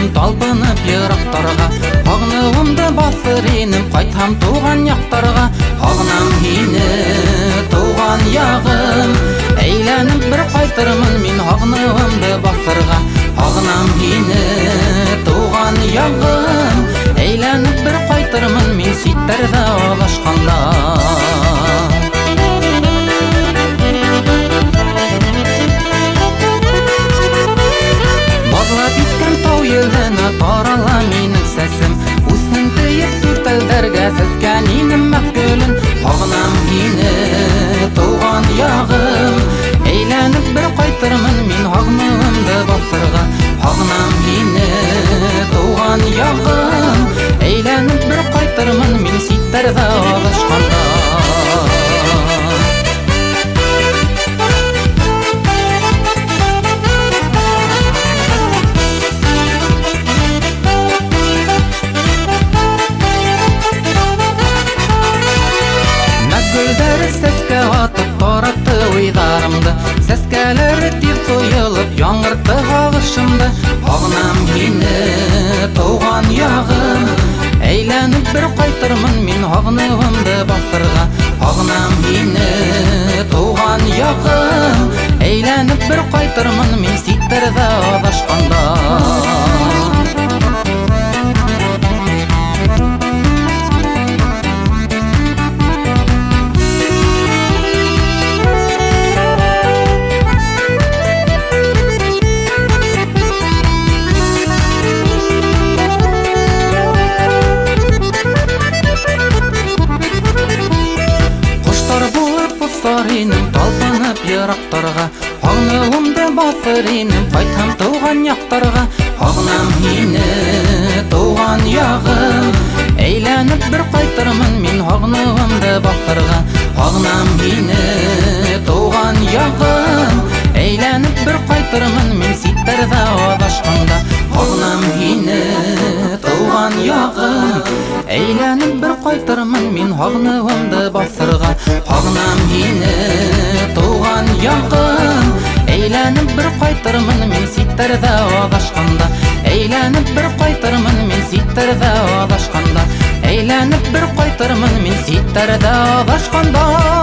инем талпынып ерактарга, агнуымды басыр инем кайтам туган яктарга. Агнам сине туган ягым, әйләнеп бер кайтырмын мин агнуымды басырга. Агнам сине туган ягым, әйләнеп бер кайтырмын мин ситтердә адашканда. Тарала минем сәсем, үсен тыеп түтәлдәргә сәскән инем мәкгөлен. Агнам сине туган ягым, әйләнеп бер кайтырмын мин агнуымды басырга. Агнам сине туган ягым, әйләнеп бер кайтырмын мин ситтердә адашканда. Сәскә атып таратты уйдарымды, сәскәләр тиз тоелып яңыртты агышымды. Агнам сине туган ягым, әйләнеп бер кайтырмын мин агнуымды басырга. Агнам сине туган ягым, әйләнеп бер кайтырмын мин ситтердә адашканда. Инем талпынып ерактарга, агнуымды басыр инем кайтам туган яктарга. Агнам сине туган ягым, әйләнеп бер кайтырмын мин агнуымды басырга. Агнам сине туган ягым, әйләнеп бер кайтырмын мин ситтердә адашканда. Агнам сине туган ягым, әйләнеп бер кайтырмын мин агнуымды басырга. Агнам сине туган ягым, әйләнеп бер кайтырмын мин ситтердә адашканда. Әйләнеп бер кайтырмын мин ситтердә адашканда. Әйләнеп бер кайтырмын мин ситтердә адашканда.